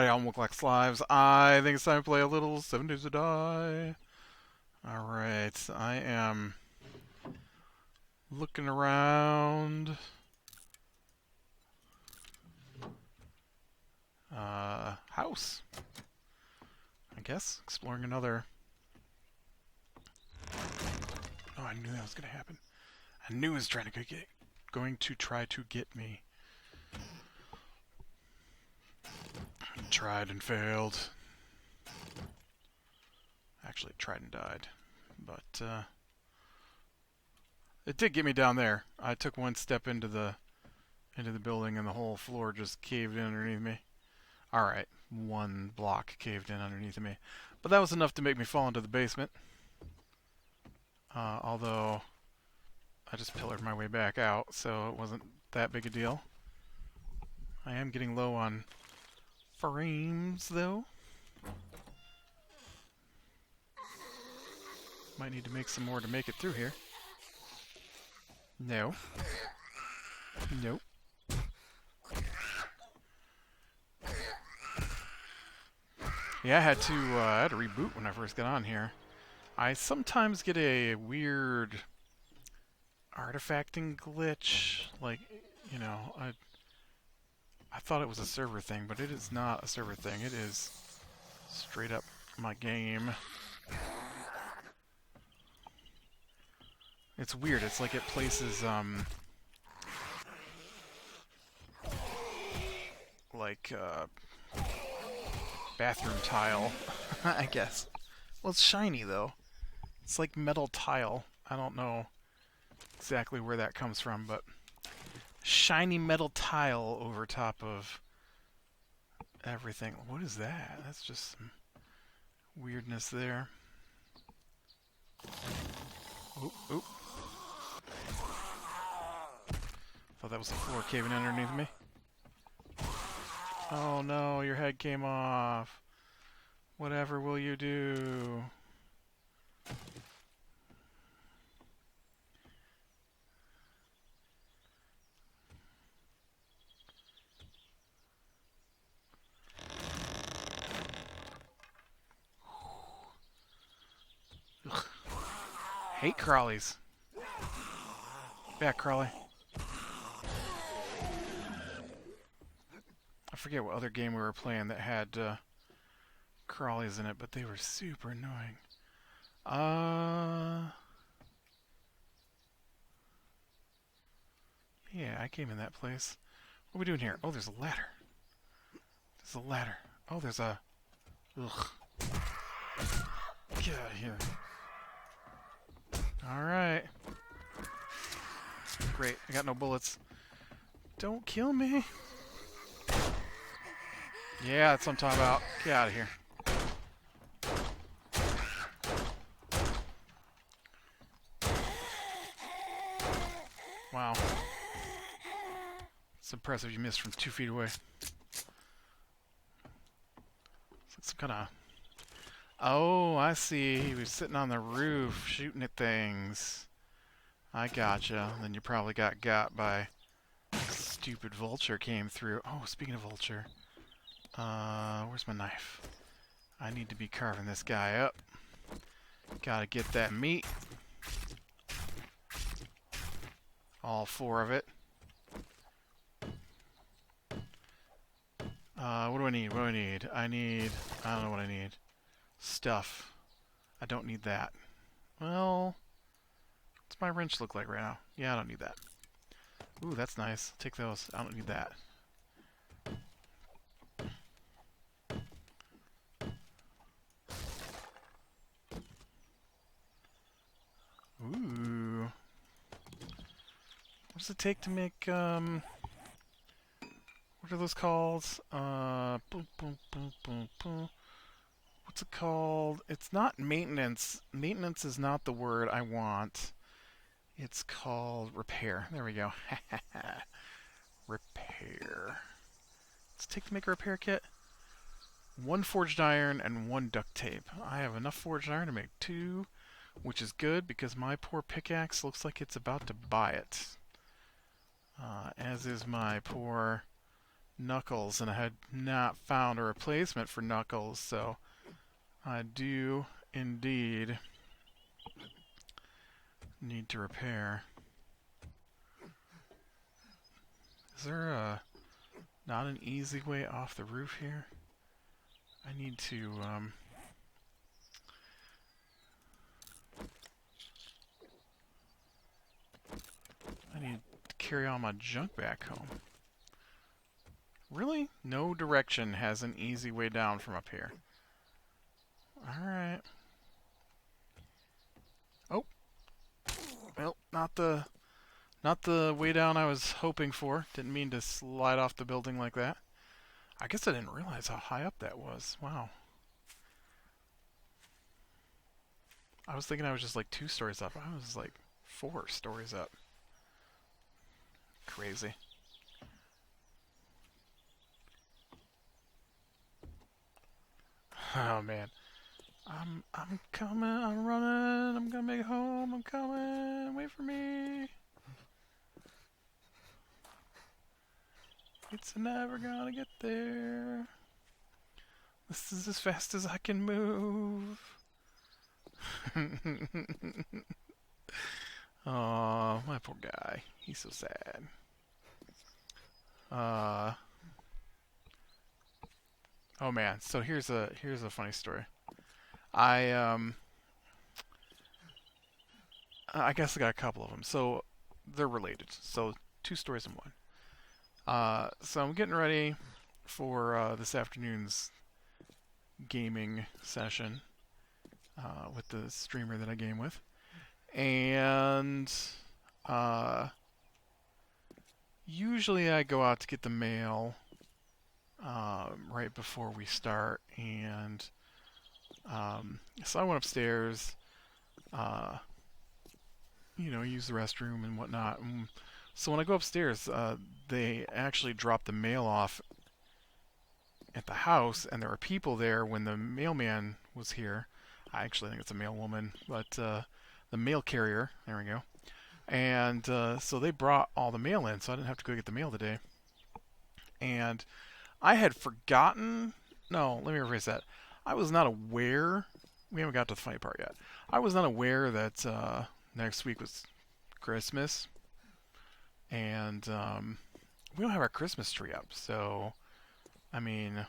Howdy, all Mooklaks Lives. I think it's time to play a little 7 Days to Die. Alright, I am looking around. House. I guess. Exploring another. Oh, I knew that was going to happen. I knew it was going to try to get me. Tried and failed. Actually, tried and died. But, it did get me down there. I took one step into the building and the whole floor just caved in underneath me. Alright, one block caved in underneath me. But that was enough to make me fall into the basement. Although, I just pillared my way back out, so it wasn't that big a deal. I am getting low on frames, though. Might need to make some more to make it through here. No. Nope. Yeah, I had to reboot when I first got on here. I sometimes get a weird artifacting glitch. Like, you know, I thought it was a server thing, but it is not a server thing. It is straight up my game. It's weird. It's like it places, like, bathroom tile, I guess. Well, it's shiny, though. It's like metal tile. I don't know exactly where that comes from, but shiny metal tile over top of everything. What is that? That's just some weirdness there. Oop, oop. Thought that was the floor caving in underneath me. Oh no, your head came off. Whatever will you do? Ugh. Hate crawlies. Back, crawly. I forget what other game we were playing that had crawlies in it, but they were super annoying. Yeah, I came in that place. What are we doing here? Oh, there's a ladder. There's a ladder. Oh, there's a... Ugh. Get out of here. Alright. Great, I got no bullets. Don't kill me. Yeah, that's what I'm talking about. Get out of here. Wow. It's impressive you missed from 2 feet away. It's like some kind of... Oh, I see. He was sitting on the roof shooting at things. I gotcha. Then you probably got by stupid vulture came through. Oh, speaking of vulture. Where's my knife? I need to be carving this guy up. Gotta get that meat. All 4 of it. What do I need? What do I need? I don't know what I need. Stuff. I don't need that. Well, what's my wrench look like right now? Yeah, I don't need that. Ooh, that's nice. Take those. I don't need that. Ooh. What does it take to make, what are those called? Boom, boom, boom, boom, boom. What's it called? It's not maintenance. Maintenance is not the word I want. It's called repair. There we go. Repair. What's it take to make a repair kit? 1 forged iron and 1 duct tape. I have enough forged iron to make 2, which is good because my poor pickaxe looks like it's about to buy it. As is my poor Knuckles, and I had not found a replacement for Knuckles, so I do indeed need to repair. Is there not an easy way off the roof here? I need to, I need to carry all my junk back home. Really? No direction has an easy way down from up here. Alright. Oh. Well, not the way down I was hoping for. Didn't mean to slide off the building like that. I guess I didn't realize how high up that was. Wow. I was thinking I was just like 2 stories up. I was like 4 stories up. Crazy. Oh man. I'm coming, I'm running, I'm gonna make it home, I'm coming, wait for me. It's never gonna get there. This is as fast as I can move. Oh, my poor guy. He's so sad. Oh man. So here's a funny story. I guess I got a couple of them. So they're related. So 2 stories in one. So I'm getting ready for this afternoon's gaming session with the streamer that I game with, and usually I go out to get the mail right before we start, and so I went upstairs, use the restroom and whatnot. And so when I go upstairs, they actually drop the mail off at the house, and there were people there when the mailman was here. I actually think it's a mail woman, but the mail carrier, there we go. And so they brought all the mail in, so I didn't have to go get the mail today. And I had forgotten. No, let me rephrase that. I was not aware. We haven't got to the funny part yet. I was not aware that next week was Christmas, and we don't have our Christmas tree up. So, I mean,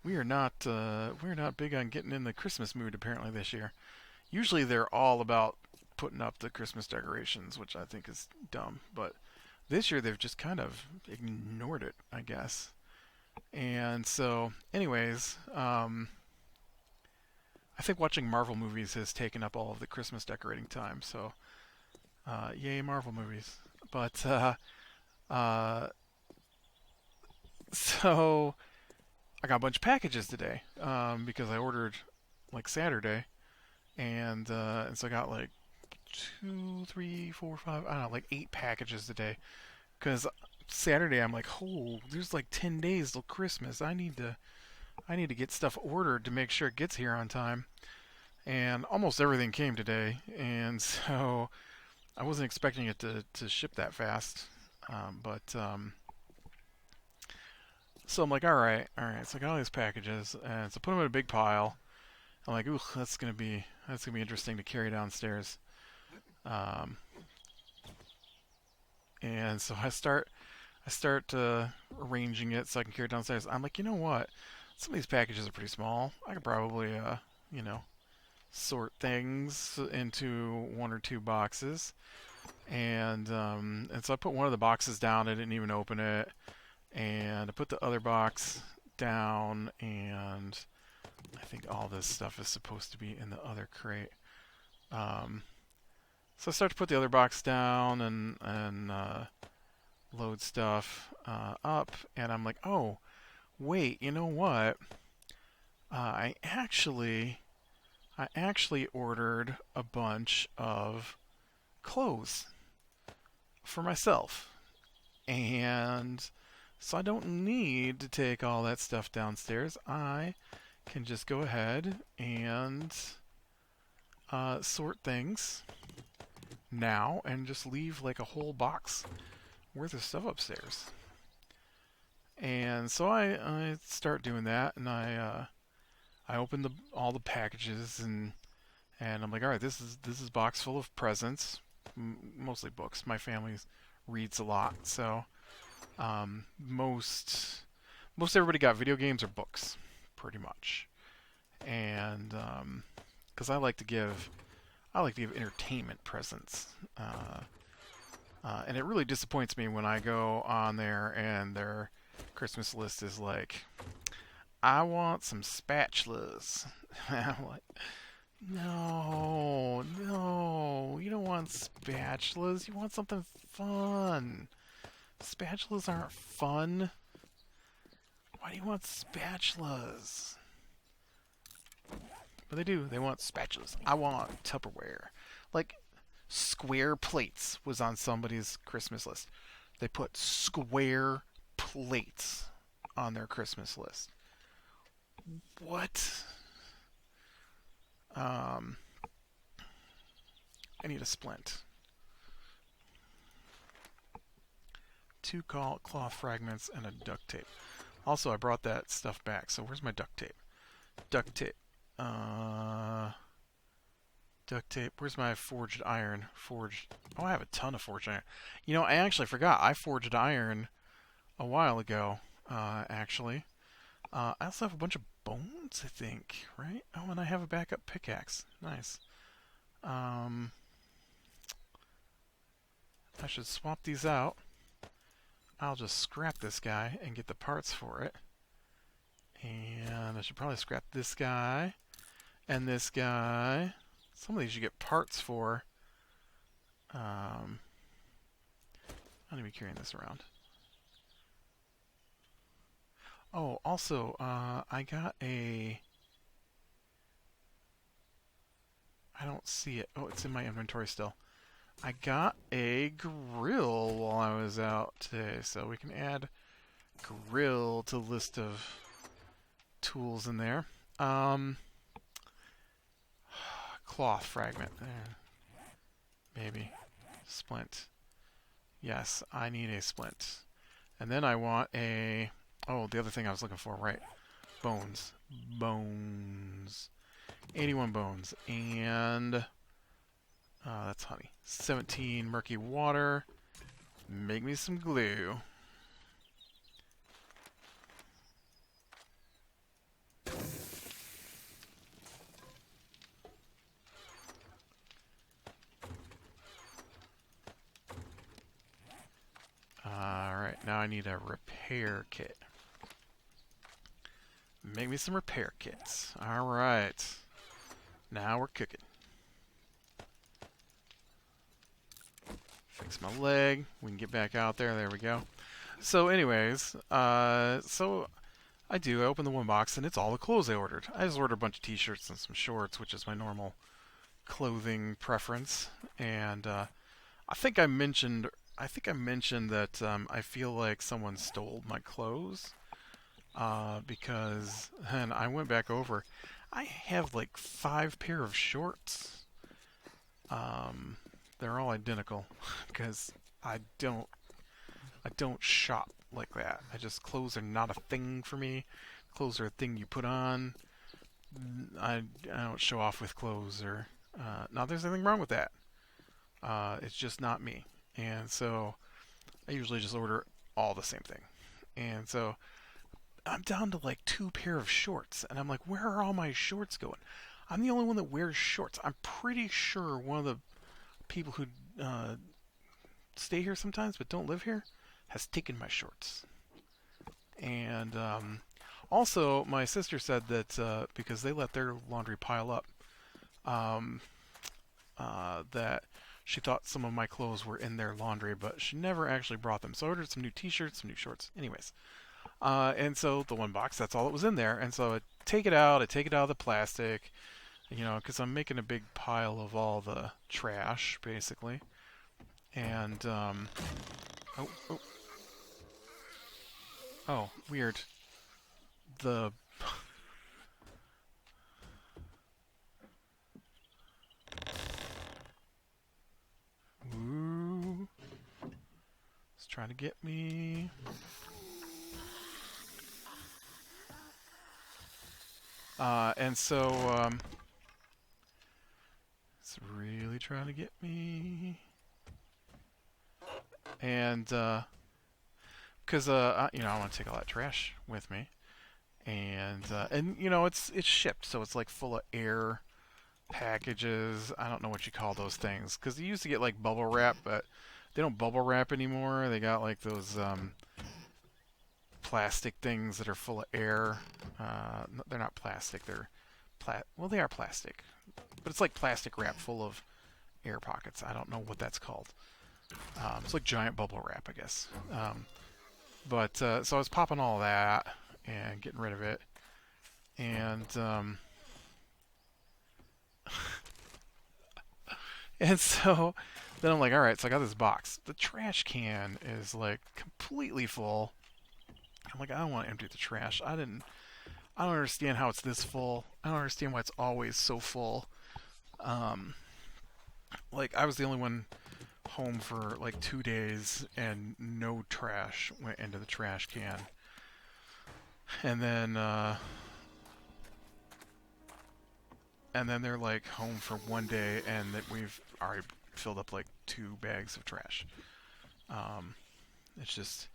we are not big on getting in the Christmas mood apparently this year. Usually they're all about putting up the Christmas decorations, which I think is dumb. But this year they've just kind of ignored it, I guess. And so, anyways, I think watching Marvel movies has taken up all of the Christmas decorating time. So, yay Marvel movies. But so I got a bunch of packages today because I ordered like Saturday, and so I got like 2, 3, 4, 5, I don't know, like 8 packages today. Because Saturday I'm like, oh, there's like 10 days till Christmas. I need to get stuff ordered to make sure it gets here on time. And almost everything came today, and so I wasn't expecting it to ship that fast. So I'm like, all right. So I got all these packages, and so put them in a big pile. I'm like, ooh, that's gonna be interesting to carry downstairs. And so I start arranging it so I can carry it downstairs. I'm like, you know what? Some of these packages are pretty small. I could probably, sort things into 1 or 2 boxes. And so I put one of the boxes down. I didn't even open it. And I put the other box down, and I think all this stuff is supposed to be in the other crate. So I start to put the other box down and load stuff up, and I'm like, oh, wait, you know what? I actually ordered a bunch of clothes for myself, and so I don't need to take all that stuff downstairs. I can just go ahead and sort things now and just leave like a whole box worth of stuff upstairs. And so I start doing that, and I open all the packages, and I'm like, all right, this is a box full of presents, mostly books. My family reads a lot, so most everybody got video games or books, pretty much. And because I like to give entertainment presents. And it really disappoints me when I go on there and their Christmas list is like, I want some spatulas. I'm like, no, no, you don't want spatulas. You want something fun. Spatulas aren't fun. Why do you want spatulas? But they do. They want spatulas. I want Tupperware. Like, square plates was on somebody's Christmas list. They put square plates on their Christmas list. What? Um, I need a splint. 2 cloth fragments and a duct tape. Also, I brought that stuff back. So where's my duct tape? Duct tape. Duct tape. Where's my forged iron? Forged. Oh, I have a ton of forged iron. You know, I actually forgot. I forged iron a while ago, actually. I also have a bunch of bones, I think, right? Oh, and I have a backup pickaxe. Nice. I should swap these out. I'll just scrap this guy and get the parts for it. And I should probably scrap this guy and this guy. Some of these you get parts for. I'm going to be carrying this around. Oh, also, I got a... I don't see it. Oh, it's in my inventory still. I got a grill while I was out today, so we can add grill to the list of tools in there. Cloth fragment. There. Maybe. Splint. Yes, I need a splint. And then I want a... Oh, the other thing I was looking for, right. Bones. Bones. 81 bones. And... that's honey. 17 murky water. Make me some glue. Alright, now I need a repair kit. Make me some repair kits. Alright. Now we're cooking. Fix my leg. We can get back out there. There we go. So anyways, so I open the one box and it's all the clothes I ordered. I just ordered a bunch of t-shirts and some shorts, which is my normal clothing preference. And I think I mentioned that I feel like someone stole my clothes because, and I went back over. I have like 5 pair of shorts. They're all identical because I don't shop like that. Clothes are not a thing for me. Clothes are a thing you put on. I don't show off with clothes or not. There's anything wrong with that. It's just not me. And so I usually just order all the same thing. And so I'm down to like 2 pair of shorts, and I'm like, where are all my shorts going? I'm the only one that wears shorts. I'm pretty sure one of the people who stay here sometimes but don't live here has taken my shorts. And also, my sister said that because they let their laundry pile up, that she thought some of my clothes were in their laundry, but she never actually brought them. So I ordered some new t-shirts, some new shorts. Anyways, and so the one box, that's all that was in there. And so I take it out of the plastic, because I'm making a big pile of all the trash, basically. And, oh, weird. The... Ooh. It's trying to get me. And so it's really trying to get me. And because you know, I want to take all that trash with me, and you know, it's shipped, so it's like full of air packages. I don't know what you call those things because you used to get like bubble wrap, but they don't bubble wrap anymore. They got like those plastic things that are full of air. They're not plastic. They're well, they are plastic, but it's like plastic wrap full of air pockets. I don't know what that's called. It's like giant bubble wrap, I guess. But so I was popping all that and getting rid of it, and and so then I'm like, all right, so I got this box. The trash can is like completely full. I'm like, I don't want to empty the trash. I don't understand how it's this full. I don't understand why it's always so full. Um, like I was the only one home for like 2 days, and no trash went into the trash can. And then they're like home for 1 day, and that we've already filled up like 2 bags of trash. Um, it's just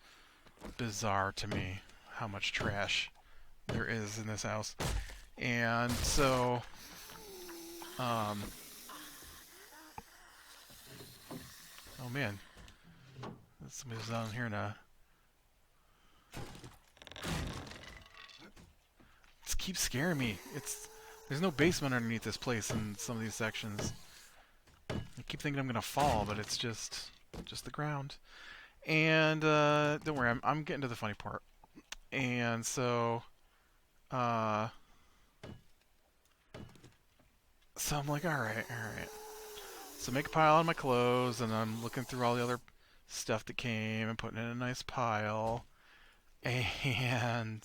bizarre to me how much trash there is in this house. And so, um, oh man, somebody's down here now. It keeps scaring me. There's no basement underneath this place in some of these sections. I keep thinking I'm gonna fall, but it's just the ground. And don't worry, I'm getting to the funny part. And so, uh, so I'm like, all right, all right. So make a pile on my clothes, and I'm looking through all the other stuff that came and putting it in a nice pile. And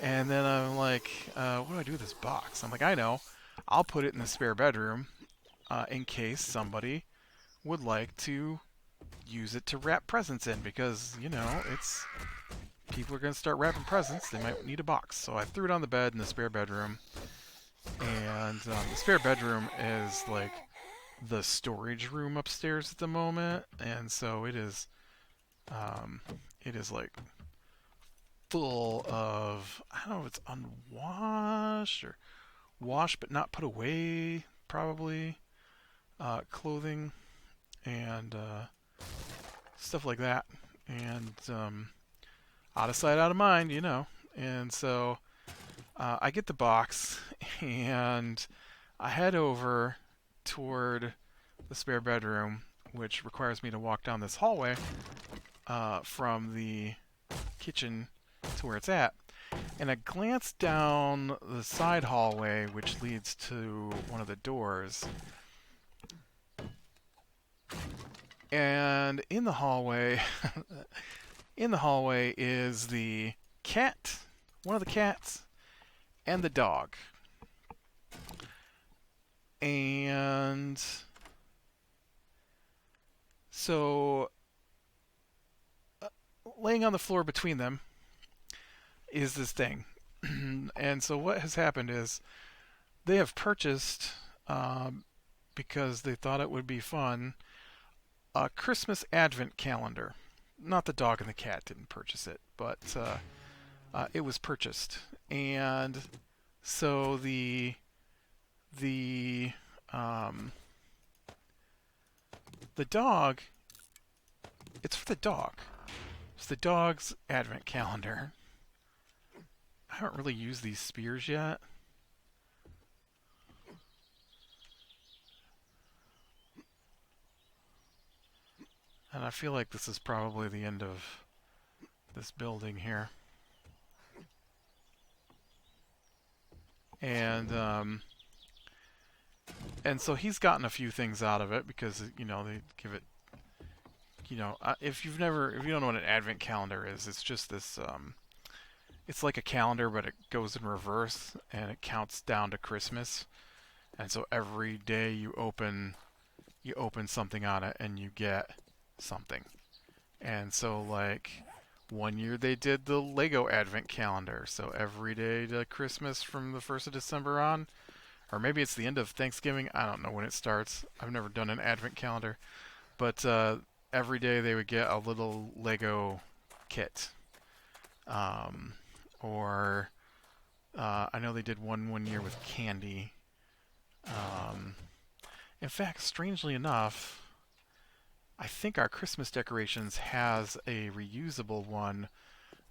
then I'm like, what do I do with this box? I'm like, I know. I'll put it in the spare bedroom in case somebody would like to use it to wrap presents in, because you know it's people are going to start wrapping presents. They might need a box. So I threw it on the bed in the spare bedroom, and the spare bedroom is like the storage room upstairs at the moment, and so um, it is like full of, I don't know if it's unwashed or washed but not put away, probably clothing and stuff like that, and out of sight, out of mind, you know. And so I get the box and I head over toward the spare bedroom, which requires me to walk down this hallway from the kitchen to where it's at. And I glance down the side hallway, which leads to one of the doors. And in the hallway, in the hallway is the cat, one of the cats, and the dog. And so, laying on the floor between them is this thing. And so, what has happened is they have purchased, because they thought it would be fun, a Christmas Advent calendar. Not the dog and the cat didn't purchase it, but it was purchased. And so the um, the dog, it's for the dog. It's the dog's Advent calendar. I haven't really used these spears yet. And I feel like this is probably the end of this building here. And and so he's gotten a few things out of it because, you know, they give it, you know, if you don't know what an advent calendar is, it's just this it's like a calendar, but it goes in reverse and it counts down to Christmas. And so every day you open something on it and you get something. And so like One year they did the Lego Advent Calendar, so every day to Christmas from the 1st of December on, or maybe it's the end of Thanksgiving. I don't know when it starts. I've never done an Advent Calendar, but every day they would get a little Lego kit. Um, or I know they did one year with candy. Um, in fact, strangely enough, I think our Christmas decorations has a reusable one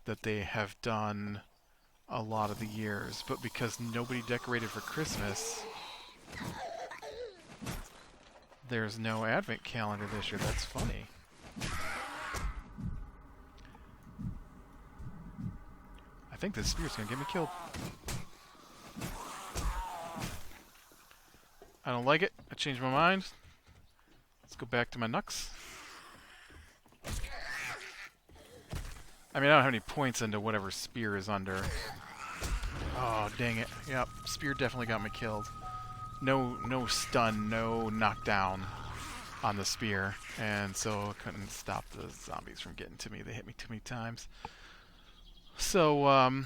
that they have done a lot of the years, but because nobody decorated for Christmas, there's no advent calendar this year. That's funny. I think this spear's gonna get me killed. I don't like it. I changed my mind. Let's go back to my Nux. I mean, I don't have any points into whatever spear is under. Oh, dang it. Yep, spear definitely got me killed. No stun, no knockdown on the spear, and so I couldn't stop the zombies from getting to me. They hit me too many times. So,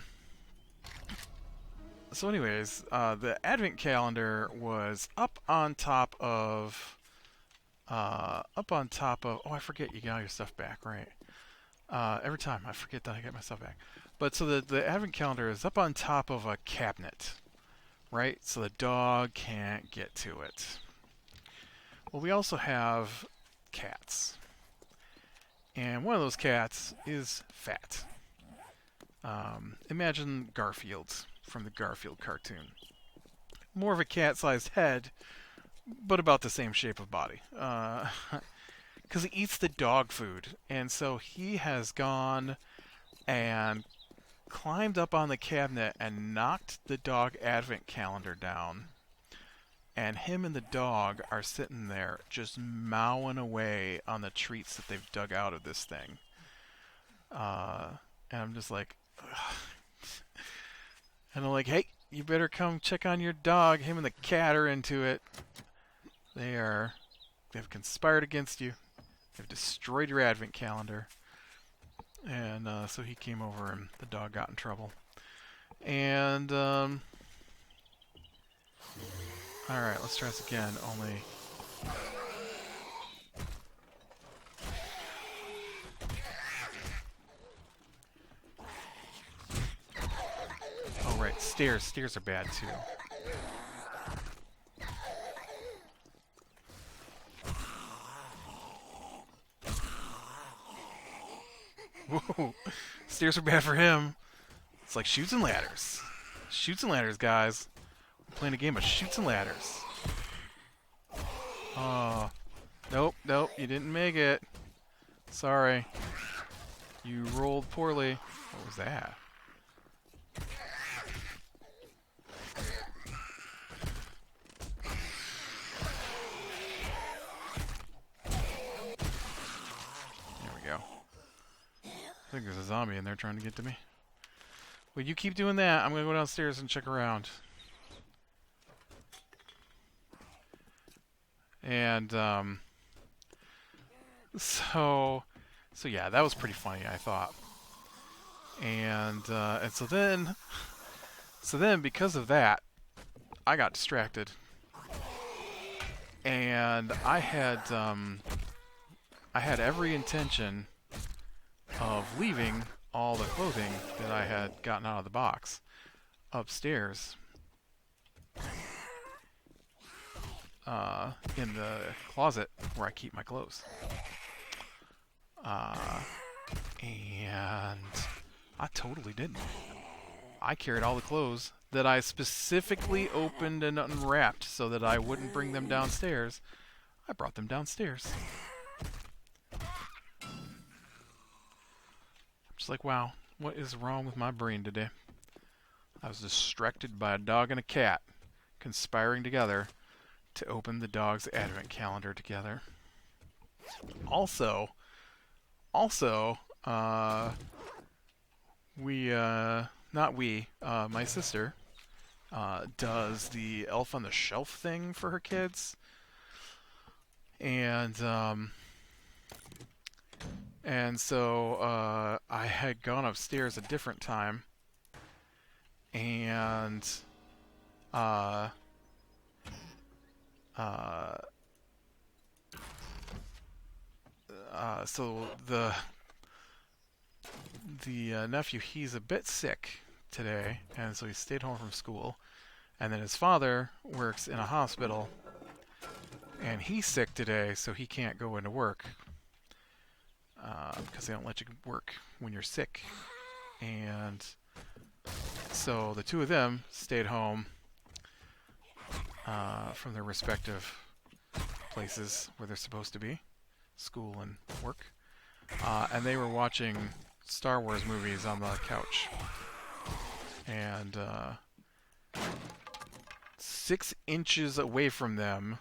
anyways, the advent calendar was up on top of, oh, I forget you got your stuff back, right? Every time I forget that I get my stuff back. But so the advent calendar is up on top of a cabinet, right? So the dog can't get to it. Well, we also have cats. And one of those cats is fat. Imagine Garfield from the Garfield cartoon. More of a cat-sized head, but about the same shape of body. Because he eats the dog food. And so he has gone and climbed up on the cabinet and knocked the dog advent calendar down. And him and the dog are sitting there just mowing away on the treats that they've dug out of this thing. And I'm just like, ugh. And I'm like, hey, you better come check on your dog. Him and the cat are into it. They've conspired against you. They've destroyed your advent calendar. And so he came over and the dog got in trouble. And, alright, let's try this again, only... Oh, right, stairs. Stairs are bad, too. Whoa! Stairs are bad for him. It's like shoots and ladders. Shoots and ladders, guys. We're playing a game of shoots and ladders. Oh. Nope, you didn't make it. Sorry. You rolled poorly. What was that? There we go. I think there's a zombie in there trying to get to me. Well, you keep doing that. I'm going to go downstairs and check around. And, so yeah, that was pretty funny, I thought. And so then, because of that, I got distracted. And I had every intention of leaving all the clothing that I had gotten out of the box upstairs in the closet where I keep my clothes. And I totally didn't. I carried all the clothes that I specifically opened and unwrapped so that I wouldn't bring them downstairs. I brought them downstairs. Just like, wow, what is wrong with my brain today? I was distracted by a dog and a cat conspiring together to open the dog's advent calendar together. Also, my sister does the Elf on the Shelf thing for her kids. And And so I had gone upstairs a different time, and uh, uh, so the nephew, he's a bit sick today, and so he stayed home from school. And then his father works in a hospital, and he's sick today, so he can't go into work because they don't let you work when you're sick. And so the two of them stayed home from their respective places where they're supposed to be, school and work. And they were watching Star Wars movies on the couch. And 6 inches away from them,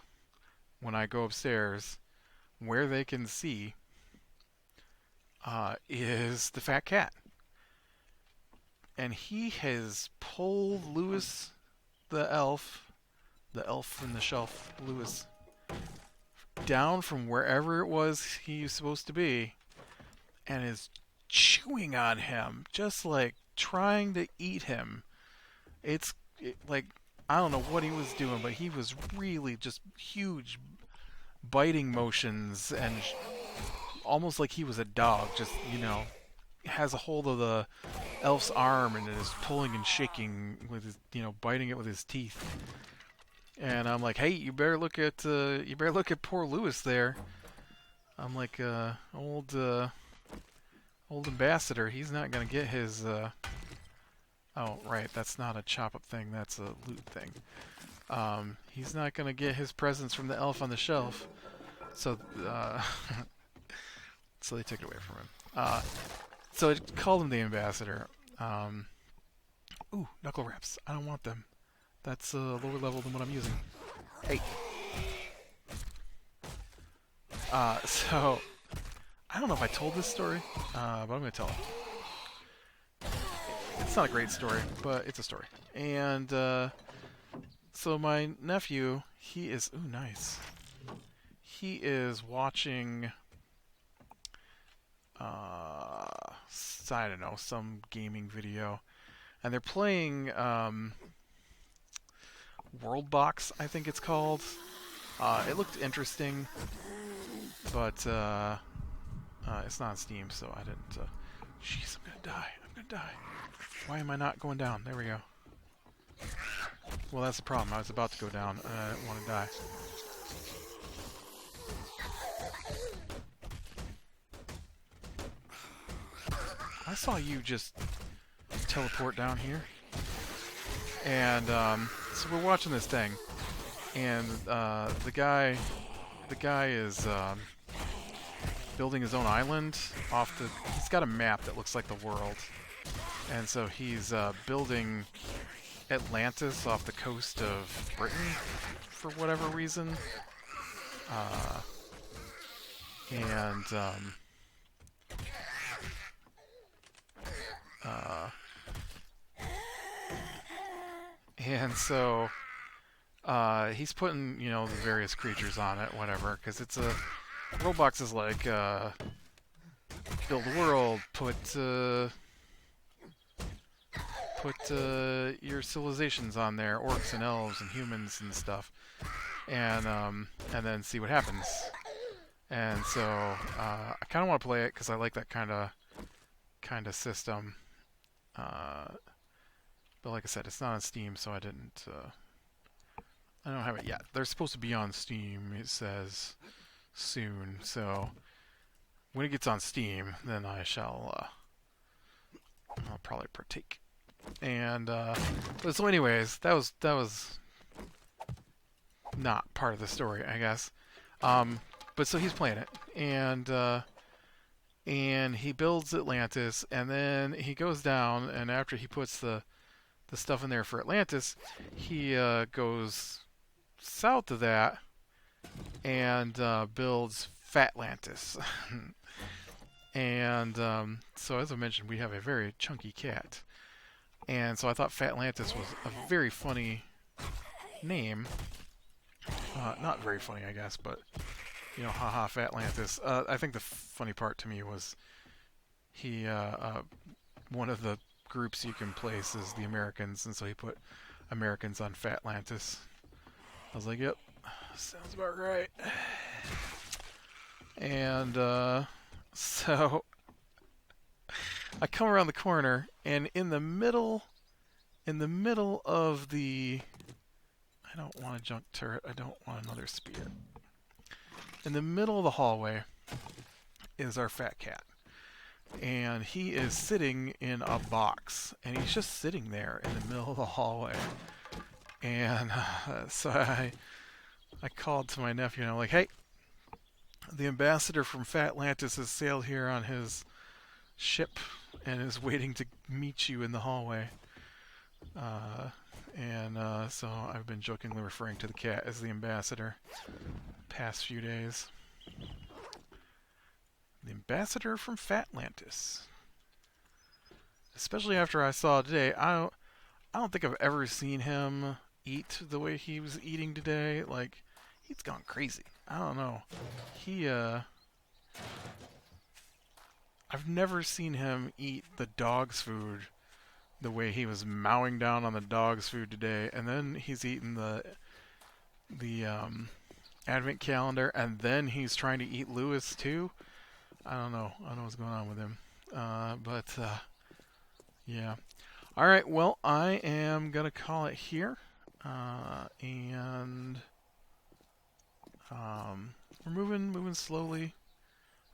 when I go upstairs, where they can see, is the fat cat. And he has pulled Lewis the elf in the shelf, Lewis, down from wherever it was he was supposed to be, and is chewing on him, just like trying to eat him. Like, I don't know what he was doing, but he was really just huge biting motions, and almost like he was a dog, just, has a hold of the elf's arm and is pulling and shaking with his, biting it with his teeth. And I'm like, hey, you better look at poor Lewis there. I'm like, old ambassador, he's not gonna get his. Oh, right, that's not a chop up thing, that's a loot thing. He's not gonna get his presents from the elf on the shelf. So, so they took it away from him. So it called him the ambassador. Ooh, knuckle wraps. I don't want them. That's a lower level than what I'm using. Hey. So I don't know if I told this story, but I'm gonna tell it. It's not a great story, but it's a story. And so my nephew, he is nice. He is watching I don't know, some gaming video, and they're playing World Box, I think it's called. It looked interesting, but it's not on Steam, so I didn't. Jeez, I'm gonna die. I'm gonna die. Why am I not going down? There we go. Well, that's the problem. I was about to go down, and I didn't want to die. I saw you just teleport down here. And so we're watching this thing, and the guy is building his own island off the. He's got a map that looks like the world, and so he's building Atlantis off the coast of Britain for whatever reason, and so he's putting, the various creatures on it, whatever, because it's a Roblox is like build a world, put your civilizations on there, orcs and elves and humans and stuff, and then see what happens. And so I kind of want to play it because I like that kind of system. But like I said, it's not on Steam, so I don't have it yet. They're supposed to be on Steam, it says, soon. So when it gets on Steam, then I'll probably partake. And but so anyways, that was not part of the story, I guess. But so he's playing it, and he builds Atlantis, and then he goes down, and after he puts the stuff in there for Atlantis, he goes south of that and builds Fatlantis. And so as I mentioned, we have a very chunky cat. And so I thought Fatlantis was a very funny name. Not very funny, I guess, but haha, Fatlantis. I think the funny part to me was he, one of the groups you can place is the Americans, and so he put Americans on Fatlantis. I was like, yep, sounds about right. And so I come around the corner, and in the middle of the, I don't want a junk turret. I don't want another spear. In the middle of the hallway is our fat cat, and he is sitting in a box, and he's just sitting there in the middle of the hallway. And so I called to my nephew, and I'm like, hey, the ambassador from Fatlantis has sailed here on his ship and is waiting to meet you in the hallway. So I've been jokingly referring to the cat as the ambassador past few days. The ambassador from Fatlantis. Especially after I saw today, I don't think I've ever seen him eat the way he was eating today. Like, he's gone crazy. I don't know. I've never seen him eat the dog's food the way he was mowing down on the dog's food today, and then he's eating the advent calendar, and then he's trying to eat Lewis too. I don't know what's going on with him. Yeah. All right. Well, I am gonna call it here, and we're moving slowly.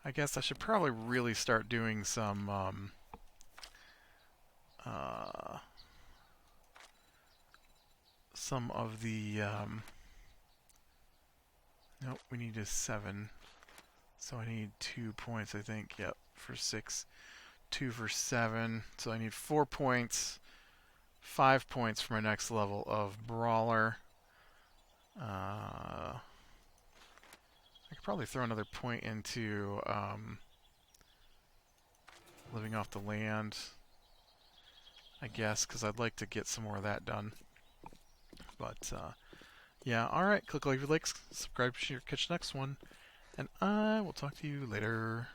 I guess I should probably really start doing some of the nope, we need a 7, so I need 2 points, I think. Yep, for 6, 2 for 7, so I need 4 points, 5 points for my next level of brawler. I could probably throw another point into living off the land, I guess, because I'd like to get some more of that done. But yeah, alright, click like if you like, subscribe, share, catch the next one, and I will talk to you later.